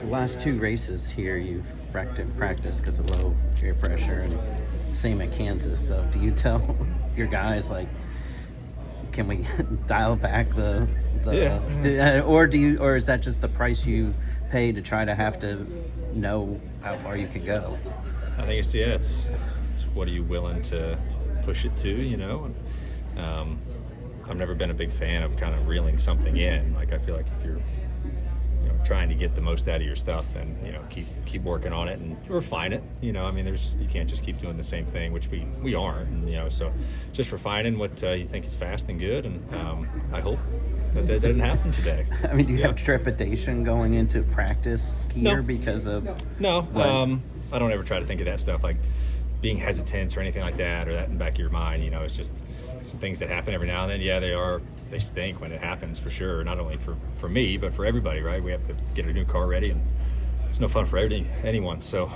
the last two races here, you've wrecked in practice because of low air pressure, and same at Kansas. So do you tell your guys, like, can we dial back or is that just the price you pay to try to have to know how far you can go? I think it's what are you willing to push it to, you know? I've never been a big fan of kind of reeling something in. Like, I feel like if you're trying to get the most out of your stuff, and keep working on it and refine it. I mean, you can't just keep doing the same thing, which we aren't. And, so just refining what you think is fast and good. And I hope that didn't happen today. I mean, do you have trepidation going into practice here? No. Because of no? I don't ever try to think of that stuff like being hesitant or anything like that, or that in the back of your mind. It's just some things that happen every now and then. Yeah, they stink when it happens, for sure. Not only for me, but for everybody, right? We have to get a new car ready, and it's no fun for anyone. So,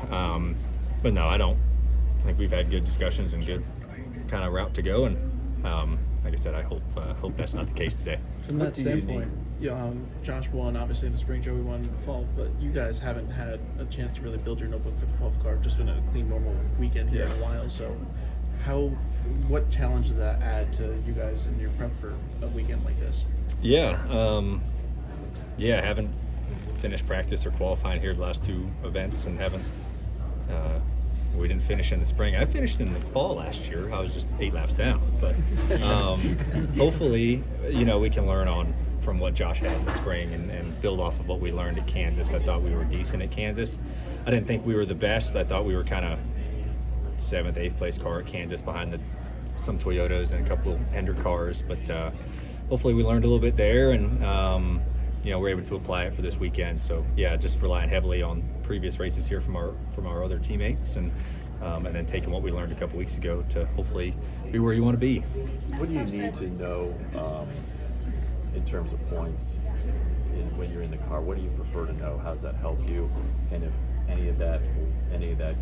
but no, I don't. I think we've had good discussions and good kind of route to go, and like I said, I hope that's not the case today. From that standpoint, Josh won, obviously, in the spring. Joey won in the fall, but you guys haven't had a chance to really build your notebook for the 12th car. Just been a clean, normal weekend here in a while. So, what challenge does that add to you guys in your prep for a weekend like this? Yeah, I haven't finished practice or qualifying here the last two events, and we didn't finish in the spring. I finished in the fall last year. I was just 8 laps down, but hopefully, we can learn from what Josh had in the spring and build off of what we learned at Kansas. I thought we were decent at Kansas. I didn't think we were the best. I thought we were kind of 7th, 8th place car at Kansas behind some Toyotas and a couple of Hendrick cars, but hopefully we learned a little bit there, and we're able to apply it for this weekend. So just relying heavily on previous races here from our other teammates, and then taking what we learned a couple weeks ago to hopefully be where you want to be. What do you need to know in terms of points when you're in the car? What do you prefer to know? How does that help you? And if any of that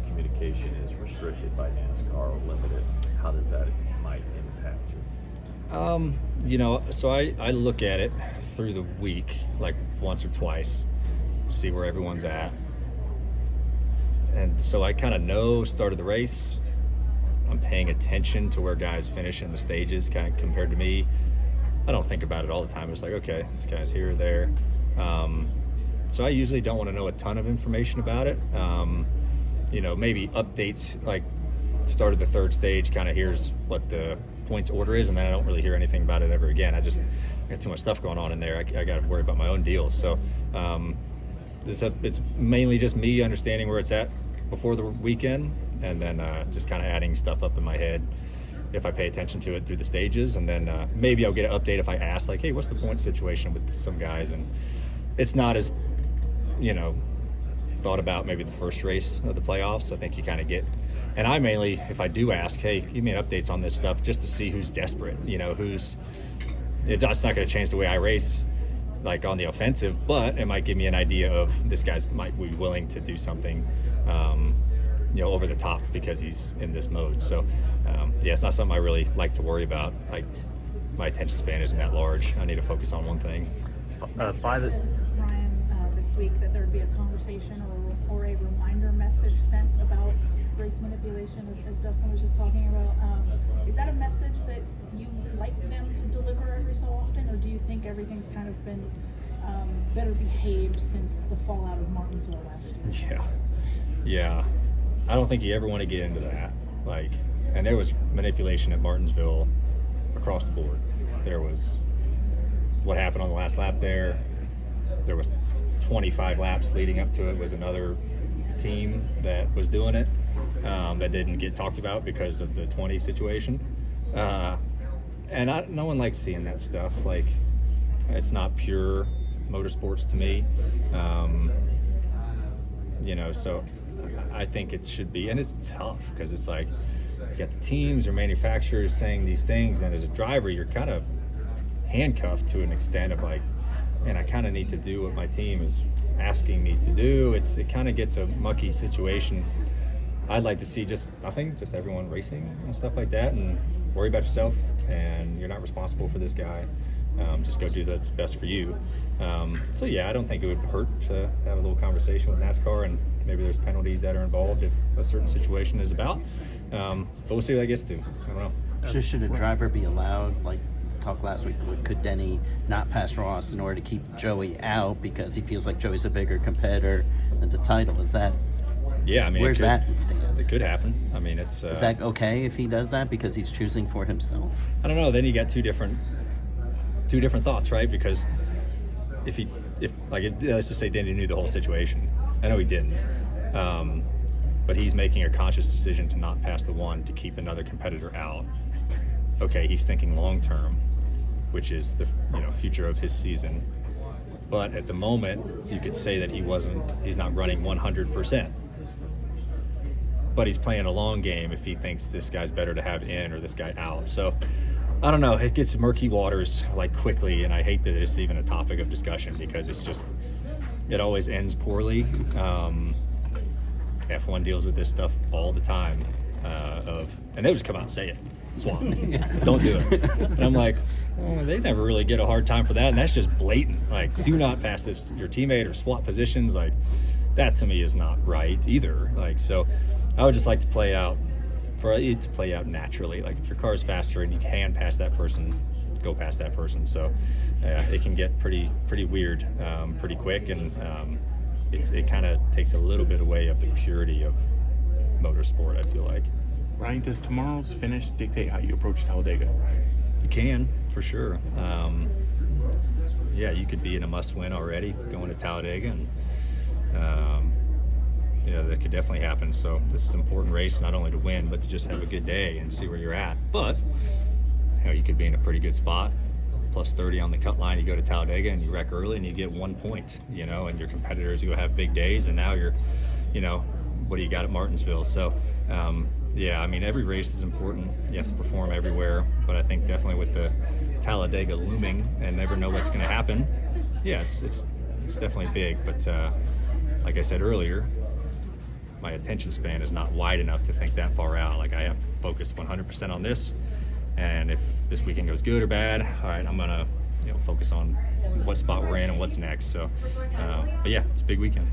communication is restricted by NASCAR or limited, how does that might impact you? So I look at it through the week, like once or twice, see where everyone's at. And so I kind of know start of the race. I'm paying attention to where guys finish in the stages kind of compared to me. I don't think about it all the time. It's like, okay, this guy's here or there. So I usually don't want to know a ton of information about it. Maybe updates like start of the third stage, kind of here's what the points order is, and then I don't really hear anything about it ever again. I got too much stuff going on in there. I got to worry about my own deals. So it's mainly just me understanding where it's at before the weekend, and then just kind of adding stuff up in my head if I pay attention to it through the stages. And then maybe I'll get an update if I ask, like, hey, what's the point situation with some guys? And it's not as thought about maybe the first race of the playoffs. I think you kind of get, and I mainly, if I do ask, hey, give me updates on this stuff, just to see who's desperate, it's not going to change the way I race, like on the offensive, but it might give me an idea of this guy's might be willing to do something, over the top because he's in this mode. So, it's not something I really like to worry about. Like, my attention span isn't that large. I need to focus on one thing. This week that there would be a conversation or a reminder message sent about race manipulation, as Dustin was just talking about. Is that a message that you like them to deliver every so often, or do you think everything's kind of been better behaved since the fallout of Martinsville last year? Yeah. I don't think you ever want to get into that. And there was manipulation at Martinsville across the board. There was what happened on the last lap there. There was 25 laps leading up to it with another team that was doing it that didn't get talked about because of the 20 situation. And no one likes seeing that stuff. It's not pure motorsports to me. So I think it should be, and it's tough because it's like you got the teams or manufacturers saying these things, and as a driver, you're kind of handcuffed to an extent of and I kind of need to do what my team is asking me to do. It kind of gets a mucky situation. I'd like to see just everyone racing and stuff like that, and worry about yourself, and you're not responsible for this guy. Just go do that's best for you. So yeah, I don't think it would hurt to have a little conversation with NASCAR, and maybe there's penalties that are involved if a certain situation is about. But we'll see what that gets to. I don't know. Should a driver be allowed, like talked last week, could Denny not pass Ross in order to keep Joey out because he feels like Joey's a bigger competitor than the title? Is that, yeah, I mean, where's that stand? It could happen. I mean, it's is that okay if he does that because he's choosing for himself? I don't know. Then you got two different thoughts, right? Because if let's just say Denny knew the whole situation. I know he didn't. But he's making a conscious decision to not pass the one to keep another competitor out. Okay, he's thinking long term, which is the future of his season. But at the moment, you could say that he's not running 100%. But he's playing a long game if he thinks this guy's better to have in or this guy out. So I don't know, it gets murky waters like quickly, and I hate that it's even a topic of discussion because it always ends poorly. F1 deals with this stuff all the time, and they'll just come out and say it. Swap. Don't do it. And I'm like, they never really get a hard time for that, and that's just blatant. Like, do not pass this your teammate or swap positions. Like, that to me is not right either. Like, so I would just like to play out naturally. Like, if your car is faster and you can pass that person, go past that person. So it can get pretty weird pretty quick, and it kind of takes a little bit away of the purity of motorsport, I feel like. Ryan, does tomorrow's finish dictate how you approach Talladega? It can, for sure. Yeah, you could be in a must-win already going to Talladega, and that could definitely happen. So this is an important race, not only to win, but to just have a good day and see where you're at. But you could be in a pretty good spot, plus 30 on the cut line. You go to Talladega and you wreck early and you get 1 point, and your competitors go have big days, and now you're, what do you got at Martinsville? So yeah, I mean, every race is important. You have to perform everywhere, but I think definitely with the Talladega looming and never know what's going to happen, yeah, it's definitely big. But like I said earlier, my attention span is not wide enough to think that far out. Like, I have to focus 100% on this, and if this weekend goes good or bad, all right, I'm gonna focus on what spot we're in and what's next. So but yeah, it's a big weekend.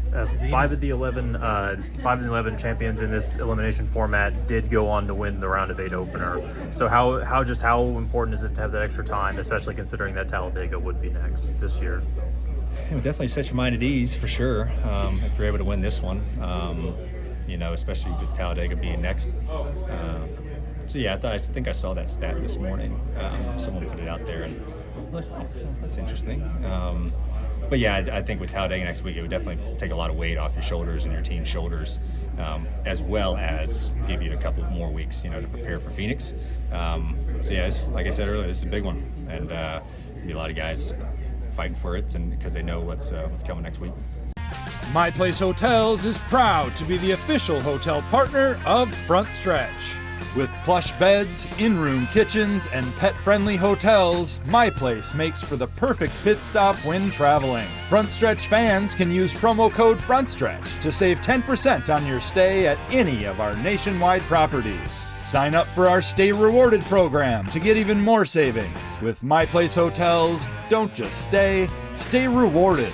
5 of the 11 champions in this elimination format did go on to win the round of 8 opener. So how important is it to have that extra time, especially considering that Talladega would be next this year? It would definitely set your mind at ease for sure, if you're able to win this one, especially with Talladega being next. So yeah, I think I saw that stat this morning. Someone put it out there, and look, that's interesting. But yeah, I think with Talladega next week, it would definitely take a lot of weight off your shoulders and your team's shoulders, as well as give you a couple more weeks, to prepare for Phoenix. So yeah, like I said earlier, this is a big one, and there'll be a lot of guys fighting for it, and because they know what's coming next week. My Place Hotels is proud to be the official hotel partner of Frontstretch. With plush beds, in-room kitchens, and pet-friendly hotels, My Place makes for the perfect pit stop when traveling. Frontstretch fans can use promo code Frontstretch to save 10% on your stay at any of our nationwide properties. Sign up for our Stay Rewarded program to get even more savings. With My Place Hotels, don't just stay rewarded.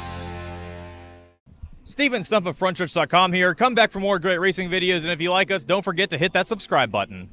Steven Stumpf of Frontstretch.com here. Come back for more great racing videos, and if you like us, don't forget to hit that subscribe button.